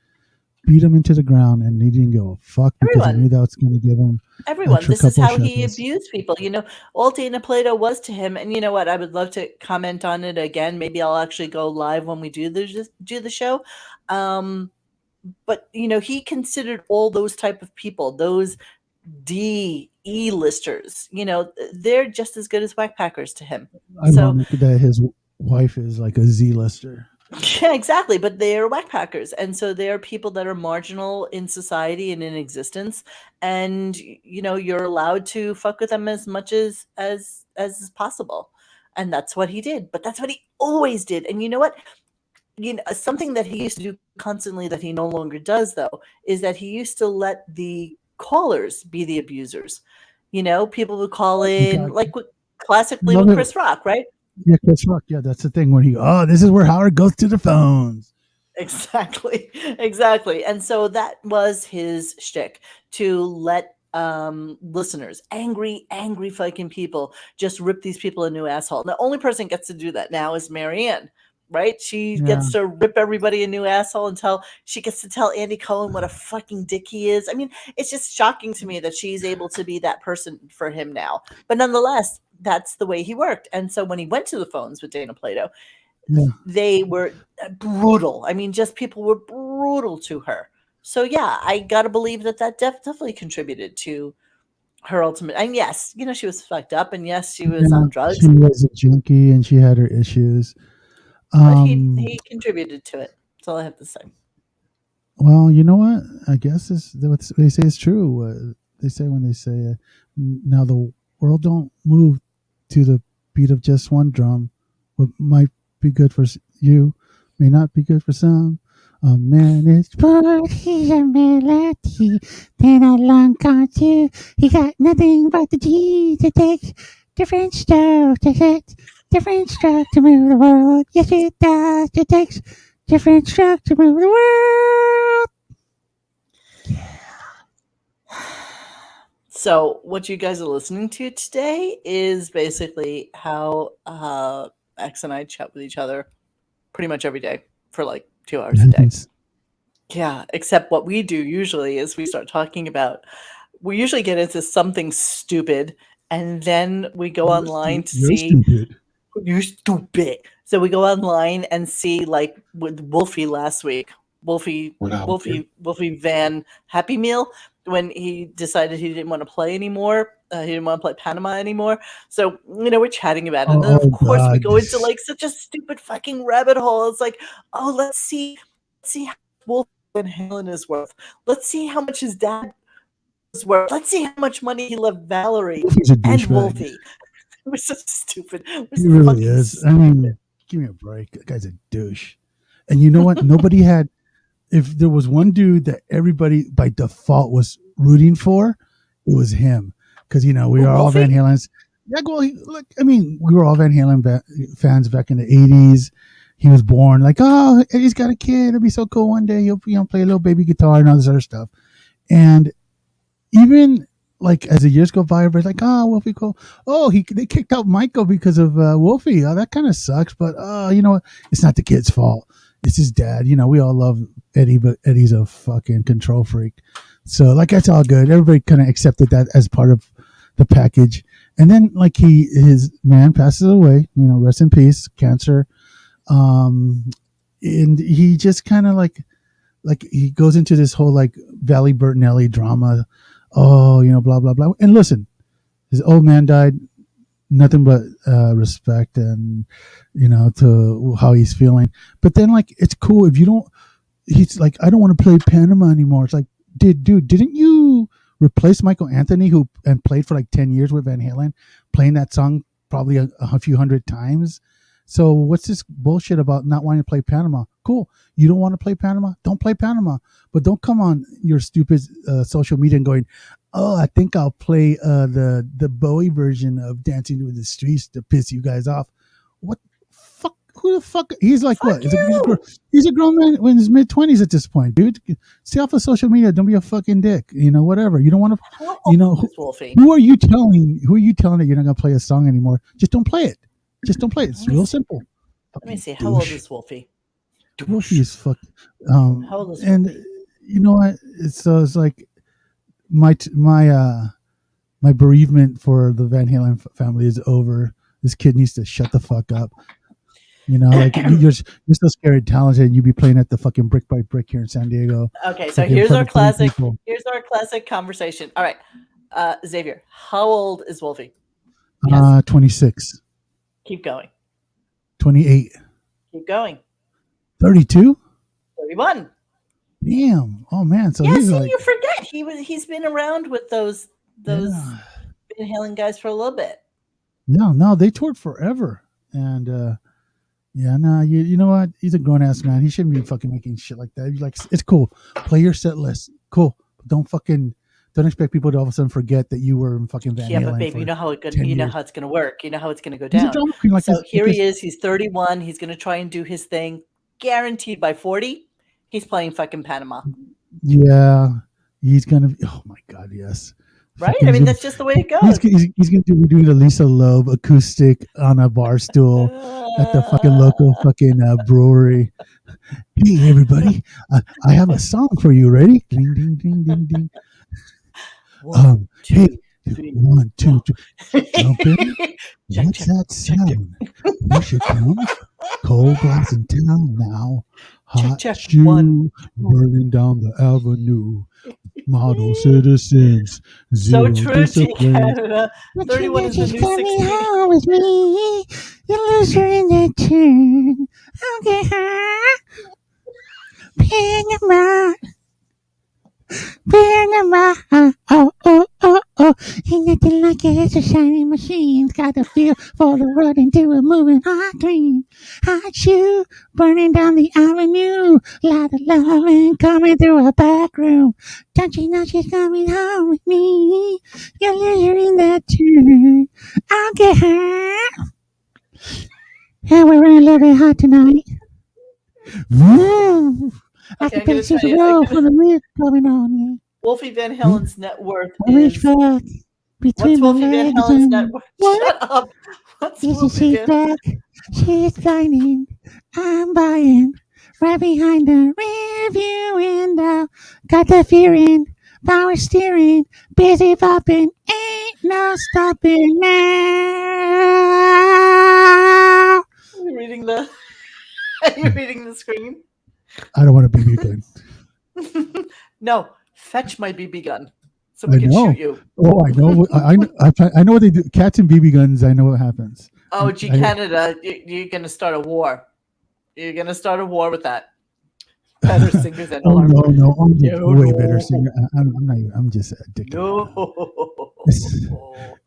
beat him into the ground, and he didn't give a fuck because he knew that was going to give him this is how he abused people. All Dana Plato was to him. And you know what? I would love to comment on it again. Maybe I'll actually go live when we do the show. But he considered all those type of people, those E-listers, they're just as good as whackpackers to him. Ironic that his wife is like a Z-lister. Yeah, exactly. But they are whackpackers. And so they are people that are marginal in society and in existence. And, you're allowed to fuck with them as much as is possible. And that's what he did. But that's what he always did. And you know what? Something that he used to do constantly that he no longer does, though, is that he used to let the callers be the abusers. People would call in, like classically with Chris Rock, right? Yeah, Chris Rock. Yeah, that's the thing when this is where Howard goes to the phones. Exactly. And so that was his shtick, to let listeners, angry fucking people, just rip these people a new asshole. The only person that gets to do that now is Marianne, right? She gets to rip everybody a new asshole she gets to tell Andy Cohen what a fucking dick he is. I mean, it's just shocking to me that she's able to be that person for him now. But nonetheless, that's the way he worked. And so when he went to the phones with Dana Plato, they were brutal. I mean, just people were brutal to her. So yeah, I gotta believe that definitely contributed to her ultimate. And yes, she was fucked up, and yes, she was on drugs. She was a junkie, and she had her issues. But he contributed to it. That's all I have to say. Well, you know what? I guess what they say is true. They say when they say, now the world don't move to the beat of just one drum. What might be good for you may not be good for some. A man is he's a melody, then a long gone too. He got nothing but the G to take. Different stroke to hit, different stroke to move the world. Yes, it does. It takes different stroke to move the world. So what you guys are listening to today is basically how X and I chat with each other pretty much every day for like 2 hours a day. Yeah, except what we do usually is we usually get into something stupid, and then we go online to see. You stupid. So we go online and see like with Wolfie last week. Wolfie Van Happy Meal when he decided he didn't want to play anymore. He didn't want to play Panama anymore. So, we're chatting about it. And then Oh, of oh course we God. go into like such a stupid fucking rabbit hole. It's like, oh, let's see how Wolf Van Halen is worth. Let's see how much his dad was worth. Let's see how much money he left Valerie He's a and douchebag. Wolfie. We're so stupid. We're He so really fucking is. I mean, give me a break. That guy's a douche. And you know what? Nobody had. If there was one dude that everybody by default was rooting for, it was him. Because we are all Wolfie? Van Halen's. Yeah, well, look, I mean, we were all Van Halen fans back in the '80s. He was born like, oh, Eddie's got a kid. It'll be so cool one day. He'll play a little baby guitar and all this other stuff. And even like as the years go by, everybody's like, oh, Wolfie cool. Oh, they kicked out Michael because of Wolfie. Oh, that kind of sucks. But you know what? It's not the kid's fault. It's his dad. We all love Eddie, but Eddie's a fucking control freak. So like that's all good. Everybody kind of accepted that as part of the package. And then like his man passes away. Rest in peace, cancer. And he just kind of like he goes into this whole like Valley Bertinelli drama. Oh, blah blah blah. And listen, his old man died. Nothing but respect and to how he's feeling. But then like it's cool if you don't. He's like, I don't want to play Panama anymore. It's like, dude, didn't you replace Michael Anthony and played for like 10 years with Van Halen, playing that song probably a few hundred times? So what's this bullshit about not wanting to play Panama? Cool. You don't want to play Panama? Don't play Panama. But don't come on your stupid social media and going, oh, I think I'll play the Bowie version of Dancing with the Streets to piss you guys off. What fuck? Who the fuck? He's like, Fuck what? He's a grown man in his mid-20s at this point, dude. Stay off of social media. Don't be a fucking dick. Whatever. You don't want to. How old is Wolfie? Who are you telling that you're not gonna play a song anymore? Just don't play it. Just don't play it. It's real simple. Let me see. How old is Wolfie? Wolfie is fucking. How old is Wolfie? And you know what? It's like my bereavement for the Van Halen family is over. This kid needs to shut the fuck up. Like you're so scary talented, and you be playing at the fucking Brick by Brick here in San Diego. Okay, so here's our classic. Here's our classic conversation. All right, Xavier, how old is Wolfie? Yes. 26. Keep going. 28. Keep going. 32. 31. Damn. Oh man. So yeah, he's see, like, you forget he's been around with those Van Halen guys for a little bit. No, they toured forever, and you know what? He's a grown ass man. He shouldn't be fucking making shit like that. Like, it's cool. Play your set list. Cool. But don't expect people to all of a sudden forget that you were in fucking Van Halen. Yeah, but baby, you know how it's gonna work. You know how it's gonna go down. Like so here he is. He's 31. He's gonna try and do his thing. Guaranteed by 40, he's playing fucking Panama. Yeah, he's gonna. Oh my god, yes. Right? I mean, that's just the way it goes. He's going to be doing the Lisa Loeb acoustic on a bar stool at the fucking local fucking brewery. Hey, everybody, I have a song for you. Ready? Ding, ding, ding, ding, ding. Hey, 1, 2, 3. Jump in. What's that sound? You should come. Cold glass in town now. Hot shoe burning down the avenue. Model citizens. So true to Canada. 31 is the new 16. With me. You're losing that tune. Okay, Panama. Oh. Ain't nothing like it. It's a shiny machine. Got the feel for the road into a moving hot clean. Hot shoe burning down the avenue. Lot of loving coming through a back room. Don't you know she's coming home with me? You're losing that tune. I'll get her. Yeah, we're running a little bit hot tonight. Woo! I can put a roll for the real coming on. Yeah. Wolfie Van Halen's net worth is... What's Wolfie Van Halen's net worth? Shut up. What's Wolfie Van back. She's blinding. I'm buying. Right behind the rear view window. Got the fearing. Power steering. Busy bopping. Ain't no stopping now. you reading the screen? I don't want a BB gun. No, fetch my BB gun so I we can know. shoot you. Oh, I know. I know what they do. Cats and BB guns. I know what happens. Oh, gee, Canada, you're going to start a war. You're going to start a war with that. Better singer than Oh alarm. no! I'm a way better No. singer. I'm not. I'm just a dick. No.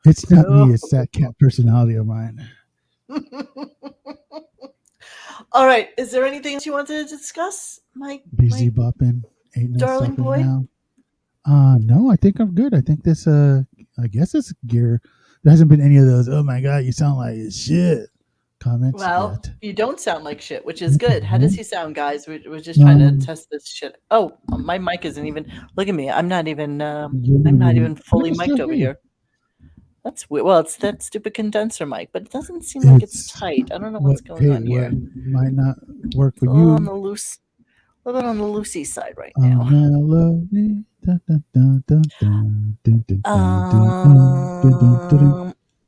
It's not me. It's that cat personality of mine. All right. Is there anything else you wanted to discuss, Mike? Busy bopping. Ain't no Darling stopping boy? now. No, I think I'm good. I think this. I guess it's gear. There hasn't been any of those. Oh my god, you sound like shit. Comments. Well, yet. you don't sound like shit, which is good. How does he sound, guys? We're just trying to test this shit. Oh, my mic isn't even. Look at me. I'm not even fully mic'd over here. That's weird. Well, it's that stupid condenser mic, but it doesn't seem like it's tight. I don't know what's going on here. Might not work for It's you. on the loose, a little bit on the loosey side right now.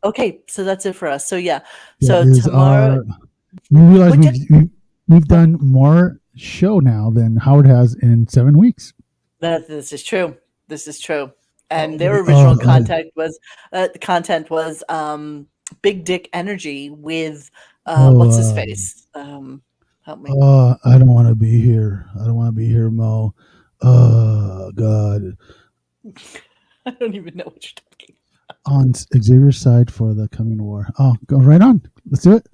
Okay, so that's it for us. So yeah, so tomorrow. You realize we've done more show now than Howard has in 7 weeks. This is true. This is true. And their original content was Big Dick Energy with what's his face? Help me. I don't want to be here. I don't want to be here, Mo. God. I don't even know what you're talking about. On Xavier's side for the coming war. Oh, go right on. Let's do it.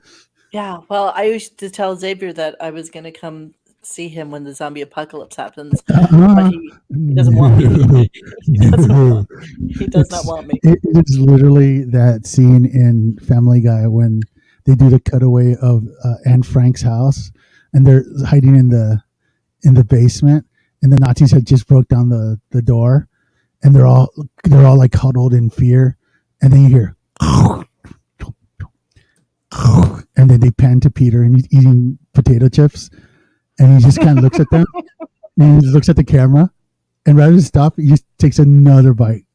Yeah. Well, I used to tell Xavier that I was going to come see him when the zombie apocalypse happens, but he doesn't want me. He does not want me. It is literally that scene in Family Guy when they do the cutaway of Anne Frank's house, and they're hiding in the basement, and the Nazis had just broke down the door, and they're all like huddled in fear, and then you hear, and then they pan to Peter, and he's eating potato chips. And he just kind of looks at them, and he just looks at the camera, and rather than stop, he just takes another bite.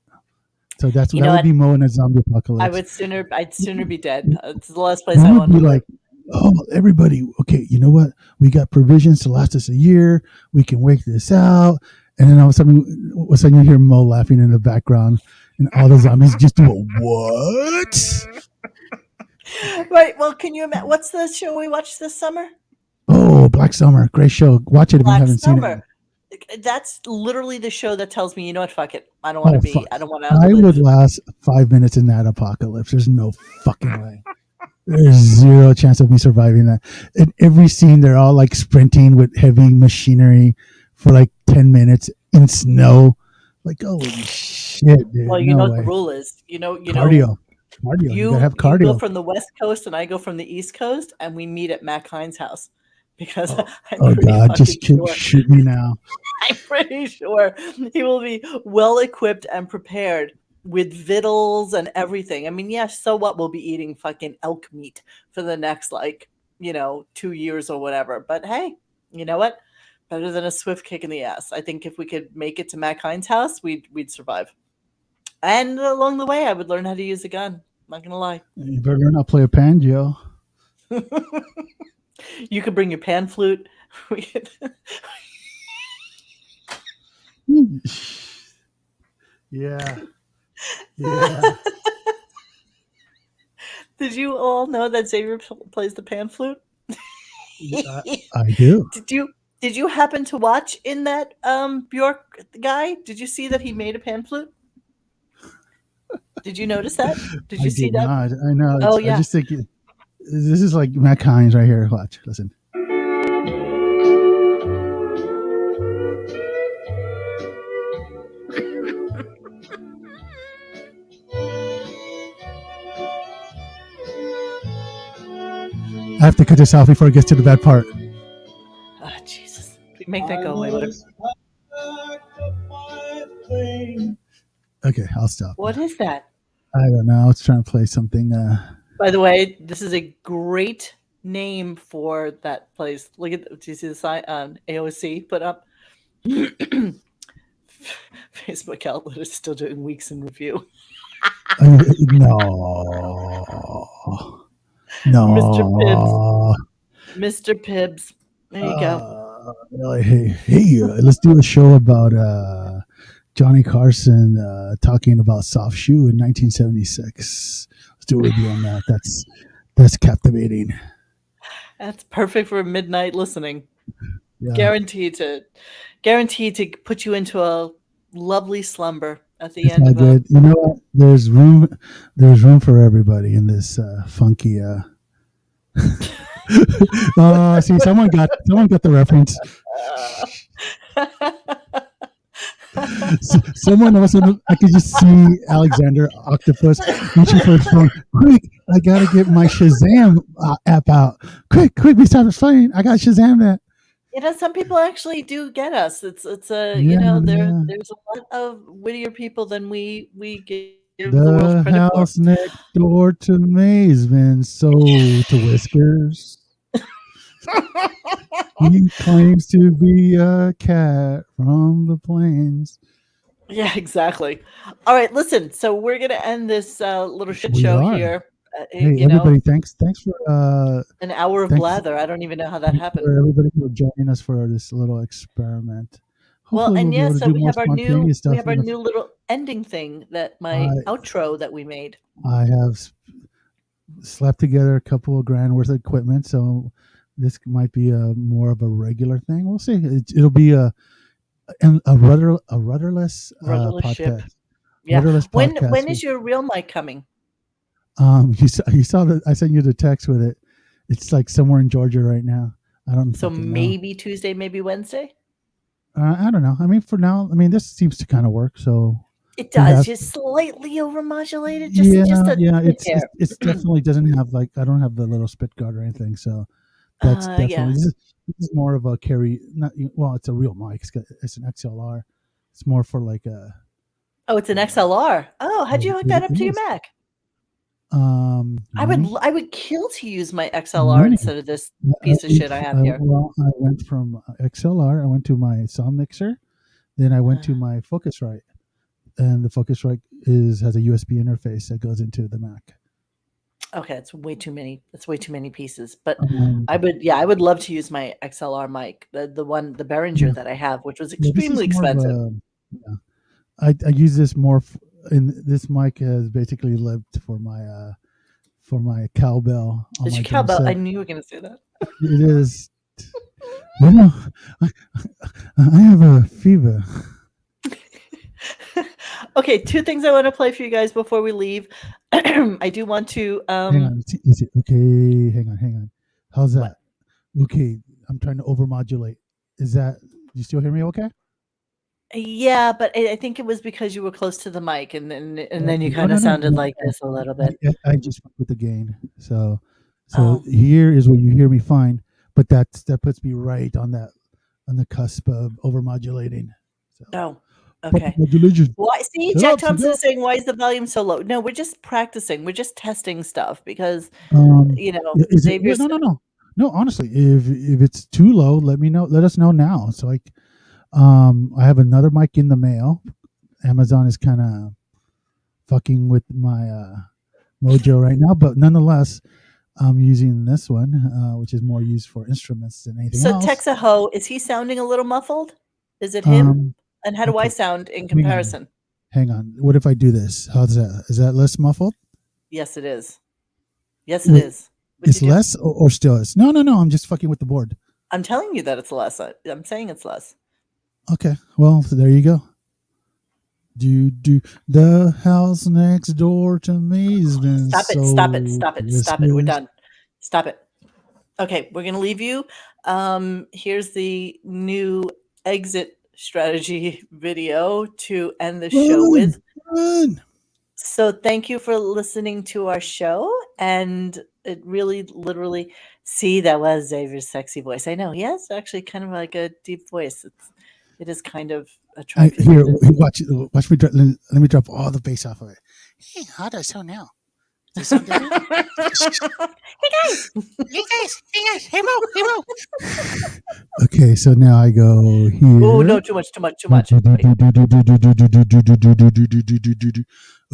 So that would be Mo in a zombie apocalypse. I'd sooner be dead. It's the last place I want to be like, oh, everybody, okay, you know what? We got provisions to last us a year. We can wait this out. And then all of a sudden you hear Mo laughing in the background, and all the zombies just do a what? Right. Well, can you imagine? What's the show we watched this summer? Oh, Black Summer. Great show. Watch it if you haven't seen it. That's literally the show that tells me, you know what, fuck it. I don't want to be. I don't want to. I would last 5 minutes in that apocalypse. There's no fucking way. There's zero chance of me surviving that. In every scene, they're all like sprinting with heavy machinery for like 10 minutes in snow. Like, holy shit, dude. Well, you know what the rule is. You know. Cardio. You gotta have cardio. You go from the West Coast and I go from the East Coast, and we meet at Mac Hines' house. Because I'm God, just shoot me now. I'm pretty sure he will be well equipped and prepared with victuals and everything. I mean, yes, so what? We'll be eating fucking elk meat for the next 2 years or whatever. But hey, you know what? Better than a swift kick in the ass. I think if we could make it to Mac Hines' house, we'd survive. And along the way, I would learn how to use a gun. I'm not gonna lie. You better learn how to play a banjo. You could bring your pan flute. We could. Yeah. Did you all know that Xavier plays the pan flute? I do. Did you happen to watch in that Bjork guy? Did you see that he made a pan flute? Did you notice that? Did you see that? Not. I know. Oh yeah. I just think this is like Mac Hines right here. Watch. Listen. I have to cut this off before it gets to the bad part. Oh, Jesus. Make that go away. Okay, I'll stop. What is that? I don't know. I was trying to play something. By the way, this is a great name for that place. Look at, do you see the sign AOC put up? Facebook outlet is still doing weeks in review. No. Mr. Pibbs. There you go. Let's do a show about Johnny Carson talking about Soft Shoe in 1976. Let's do a review on that. That's captivating. That's perfect for midnight listening. Yeah, Guaranteed to put you into a lovely slumber at the it's end all of a. good. You know what? There's room for everybody in this funky. See, someone got the reference. Someone else, I could just see Alexander Octopus reaching for his phone. Quick, I gotta get my Shazam app out. Quick, we stop playing. I got Shazam that. Some people actually do get us. It's Yeah. there's a lot of wittier people than we give the world The credit for. house next door to me's been sold to Whiskers. He claims to be a cat from the plains. Yeah, exactly. All right, listen. So we're gonna end this little shit We show are. here. Hey, everybody! Thanks for an hour of thanks blather. I don't even know how that happened. for everybody for joining us for this little experiment. Well, Hopefully, and we'll be able to so do we more have our spontaneous stuff. new little ending thing that my outro that we made. I have slapped together a couple of grand worth of equipment, so this might be more of a regular thing. We'll see. It'll be a rudderless podcast. Ship. Yeah. Rudderless when podcast is your real mic coming? You saw that I sent you the text with it. It's like somewhere in Georgia right now. I don't. So maybe Tuesday, maybe Wednesday. I don't know. I mean, for now, this seems to kind of work. So it does. Just slightly overmodulated. It's definitely doesn't have I don't have the little spit guard or anything. So that's definitely this is more of a carry. It's a real mic. It's an XLR. It's more for like a. Oh, it's an XLR. Oh, how'd you hook that up to your Mac? I would kill to use my XLR instead of this piece of shit I have here. Well, I went from XLR. I went to my sound mixer, then I went to my Focusrite, and the Focusrite has a USB interface that goes into the Mac. Okay, it's way too many. It's way too many pieces. But I would love to use my XLR mic, the Behringer that I have, which was extremely expensive. I use this more. This mic has basically lived for my cowbell. Is your cowbell? I knew you were going to say that. It is. I have a fever. Okay, two things I want to play for you guys before we leave. I do want to. Hang on. Is it okay? Hang on. How's that? What? Okay, I'm trying to overmodulate. Is that? You still hear me? Okay. Yeah, but I think it was because you were close to the mic, and then you kind of sounded like this a little bit. I just went with the gain, so here is where you hear me fine, but that puts me right on the cusp of overmodulating. So. Oh, okay. Why? See, Jack Thompson is saying, "Why is the volume so low?" No, we're just practicing. We're just testing stuff because Xavier's. No. Honestly, if it's too low, let me know. Let us know now. So I have another mic in the mail. Amazon is kind of fucking with my mojo right now, but nonetheless, I'm using this one, which is more used for instruments than anything else. So Texaho, is he sounding a little muffled? Is it him? And how do I sound in comparison? Hang on. What if I do this? How's that? Is that less muffled? Yes, it is. Yes, it is. It's less or still is? No. I'm just fucking with the board. I'm telling you that it's less. I'm saying it's less. Okay, well, so there you go. Do the house next door to me has been Stop it. We're done. Stop it. Okay, we're gonna leave you. Here's the new exit strategy video to end the show with. So thank you for listening to our show, and it really, literally, see, that was Xavier's sexy voice. I know he has actually kind of like a deep voice. It is kind of attractive. Here, watch me. Let me drop all the bass off of it. Hey, how does it sound now? Does it sound better? Hey guys, hey Mo. Okay, so now I go here. Oh no, too much.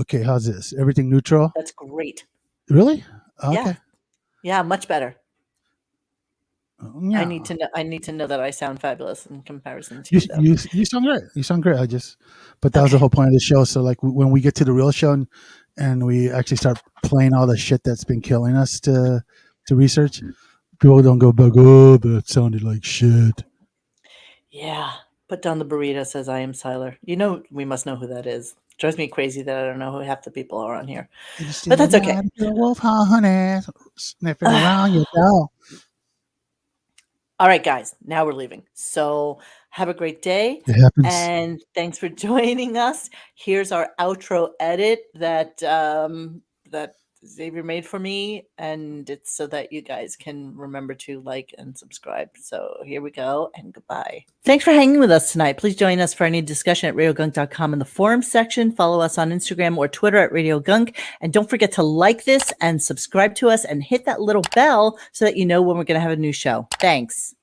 Okay, how's this? Everything neutral? That's great. Really? Okay. Yeah, much better. Yeah, I need to know that I sound fabulous in comparison to you you, though. you sound great. You sound great. But that was the Okay. whole point of the show. So like when we get to the real show and we actually start playing all the shit that's been killing us to research, people don't go back. Oh, that sounded like shit. Yeah. Put down the burrito, says I am Siler. You know, we must know who that is. Drives me crazy that I don't know who half the people are on here. You But still that's okay. got your wolf honey sniffing around your dog. All right, guys, now we're leaving. So have a great day. It happens. And thanks for joining us. Here's our outro edit that Xavier made for me, and it's so that you guys can remember to like and subscribe. So here we go, and goodbye. Thanks for hanging with us tonight. Please join us for any discussion at radiogunk.com in the forum section. Follow us on Instagram or Twitter at Radio Gunk. And don't forget to like this and subscribe to us and hit that little bell so that you know when we're going to have a new show. Thanks.